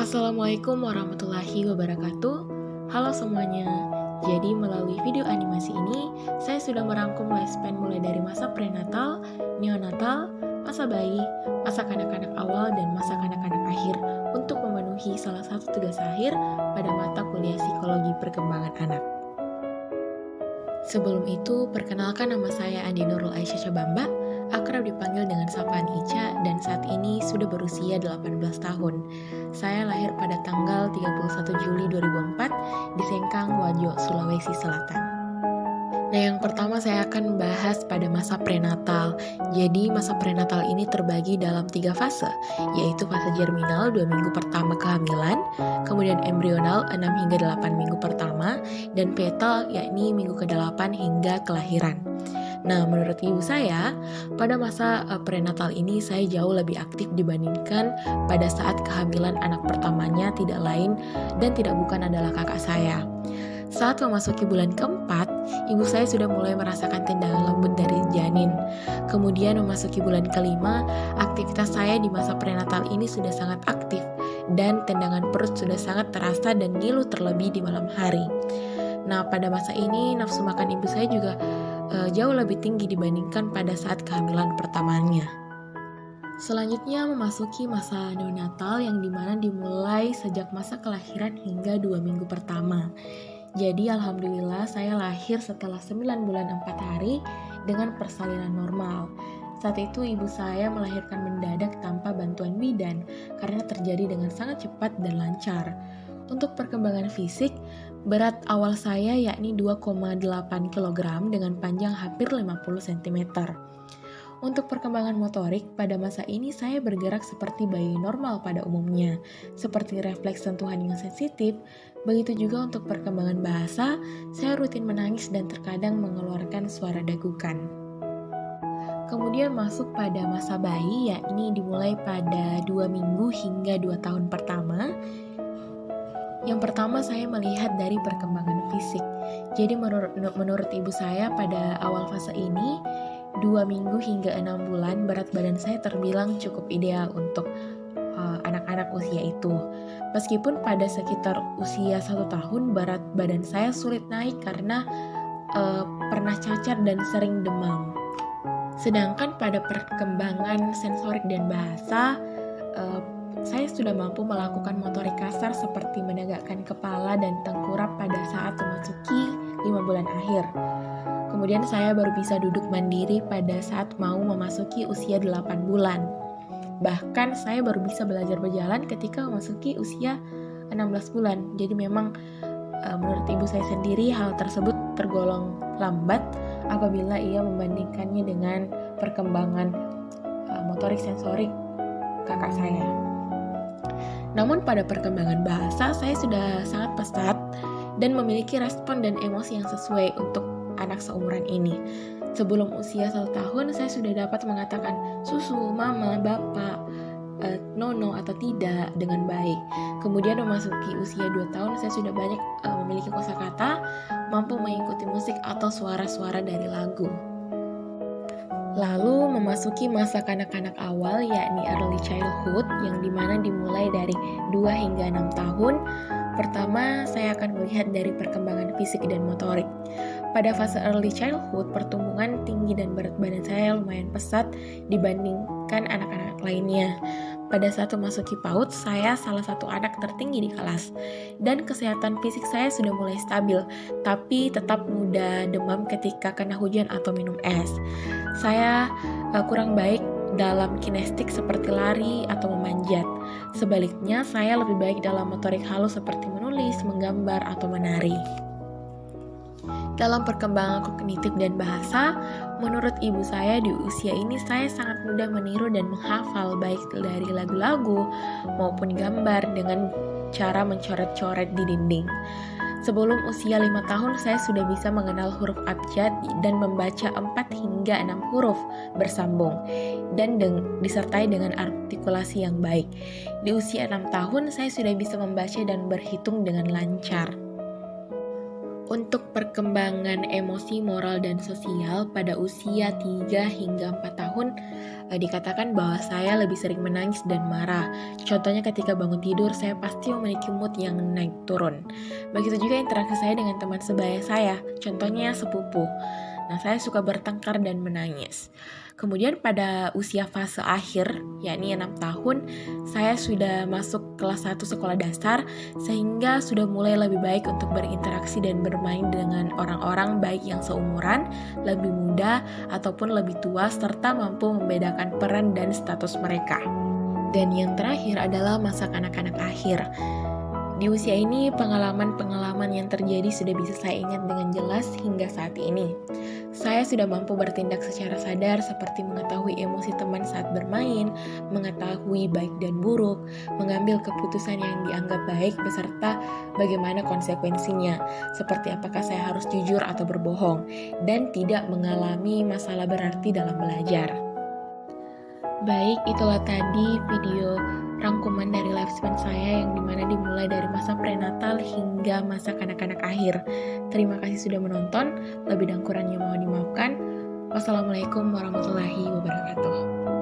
Assalamualaikum warahmatullahi wabarakatuh. Halo semuanya. Jadi melalui video animasi ini, saya sudah merangkum lifespan mulai dari masa prenatal, neonatal, masa bayi, masa kanak-kanak awal, dan masa kanak-kanak akhir untuk memenuhi salah satu tugas akhir pada mata kuliah psikologi perkembangan anak. Sebelum itu, perkenalkan nama saya Andi Nurul Aisyah Syabamba, akrab dipanggil dengan sapaan Ica, dan saat ini sudah berusia 18 tahun. Saya lahir pada tanggal 31 Juli 2004 di Sengkang, Wajo, Sulawesi Selatan. Nah, yang pertama saya akan membahas pada masa prenatal. Jadi, masa prenatal ini terbagi dalam 3 fase, yaitu fase germinal 2 minggu pertama kehamilan, kemudian embrional 6 hingga 8 minggu pertama, dan fetal yakni minggu ke-8 hingga kelahiran. Nah, menurut ibu saya, pada masa prenatal ini saya jauh lebih aktif dibandingkan pada saat kehamilan anak pertamanya tidak lain dan tidak bukan adalah kakak saya. Saat memasuki bulan keempat, ibu saya sudah mulai merasakan tendangan lembut dari janin. Kemudian memasuki bulan kelima, aktivitas saya di masa prenatal ini sudah sangat aktif dan tendangan perut sudah sangat terasa dan ngilu terlebih di malam hari. Nah, pada masa ini nafsu makan ibu saya juga jauh lebih tinggi dibandingkan pada saat kehamilan pertamanya. Selanjutnya memasuki masa neonatal yang dimana dimulai sejak masa kelahiran hingga 2 minggu pertama. Jadi alhamdulillah saya lahir setelah 9 bulan 4 hari dengan persalinan normal. Saat itu ibu saya melahirkan mendadak tanpa bantuan bidan karena terjadi dengan sangat cepat dan lancar. Untuk perkembangan fisik, berat awal saya yakni 2,8 kg dengan panjang hampir 50 cm. Untuk perkembangan motorik, pada masa ini saya bergerak seperti bayi normal pada umumnya, seperti refleks sentuhan yang sensitif. Begitu juga untuk perkembangan bahasa, saya rutin menangis dan terkadang mengeluarkan suara dagukan. Kemudian masuk pada masa bayi, yakni dimulai pada 2 minggu hingga 2 tahun pertama. Yang pertama saya melihat dari perkembangan fisik. Jadi menurut ibu saya pada awal fase ini, 2 minggu hingga 6 bulan berat badan saya terbilang cukup ideal untuk anak-anak usia itu. Meskipun pada sekitar usia 1 tahun berat badan saya sulit naik karena pernah cacar dan sering demam. Sedangkan pada perkembangan sensorik dan bahasa, saya sudah mampu melakukan motorik kasar seperti menegakkan kepala dan tengkurap pada saat memasuki 5 bulan akhir. Kemudian saya baru bisa duduk mandiri pada saat mau memasuki usia 8 bulan. Bahkan saya baru bisa belajar berjalan ketika memasuki usia 16 bulan. Jadi memang menurut ibu saya sendiri hal tersebut tergolong lambat apabila ia membandingkannya dengan perkembangan motorik sensorik kakak saya. Namun pada perkembangan bahasa saya sudah sangat pesat dan memiliki respon dan emosi yang sesuai untuk anak seumuran ini. Sebelum usia 1 tahun saya sudah dapat mengatakan susu, mama, bapak, nono atau tidak dengan baik. Kemudian memasuki usia 2 tahun saya sudah banyak memiliki kosakata, mampu mengikuti musik atau suara-suara dari lagu. Lalu memasuki masa kanak-kanak awal yakni early childhood yang dimana dimulai dari 2 hingga 6 tahun. Pertama, saya akan melihat dari perkembangan fisik dan motorik. Pada fase early childhood, pertumbuhan tinggi dan berat badan saya lumayan pesat dibandingkan anak-anak lainnya. Pada saat memasuki PAUD, saya salah satu anak tertinggi di kelas. Dan kesehatan fisik saya sudah mulai stabil, tapi tetap mudah demam ketika kena hujan atau minum es. Saya kurang baik dalam kinestik seperti lari atau memanjat. Sebaliknya, saya lebih baik dalam motorik halus seperti menulis, menggambar, atau menari. Dalam perkembangan kognitif dan bahasa, menurut ibu saya di usia ini saya sangat mudah meniru dan menghafal baik dari lagu-lagu maupun gambar dengan cara mencoret-coret di dinding. Sebelum usia 5 tahun saya sudah bisa mengenal huruf abjad dan membaca 4 hingga 6 huruf bersambung dan disertai dengan artikulasi yang baik. Di usia 6 tahun saya sudah bisa membaca dan berhitung dengan lancar. Untuk perkembangan emosi, moral, dan sosial pada usia 3 hingga 4 tahun, dikatakan bahwa saya lebih sering menangis dan marah. Contohnya ketika bangun tidur, saya pasti memiliki mood yang naik turun. Begitu juga interaksi saya dengan teman sebaya saya, contohnya sepupu. Nah, saya suka bertengkar dan menangis. Kemudian pada usia fase akhir, yakni 6 tahun, saya sudah masuk kelas 1 sekolah dasar, sehingga sudah mulai lebih baik untuk berinteraksi dan bermain dengan orang-orang baik yang seumuran, lebih muda, ataupun lebih tua, serta mampu membedakan peran dan status mereka. Dan yang terakhir adalah masa kanak-kanak akhir. Di usia ini, pengalaman-pengalaman yang terjadi sudah bisa saya ingat dengan jelas hingga saat ini. Saya sudah mampu bertindak secara sadar seperti mengetahui emosi teman saat bermain, mengetahui baik dan buruk, mengambil keputusan yang dianggap baik beserta bagaimana konsekuensinya, seperti apakah saya harus jujur atau berbohong, dan tidak mengalami masalah berarti dalam belajar. Baik, itulah tadi video rangkuman dari lifespan saya yang dimana dimulai dari masa prenatal hingga masa kanak-kanak akhir. Terima kasih sudah menonton, lebih dan kurangnya mohon dimaafkan. Wassalamualaikum warahmatullahi wabarakatuh.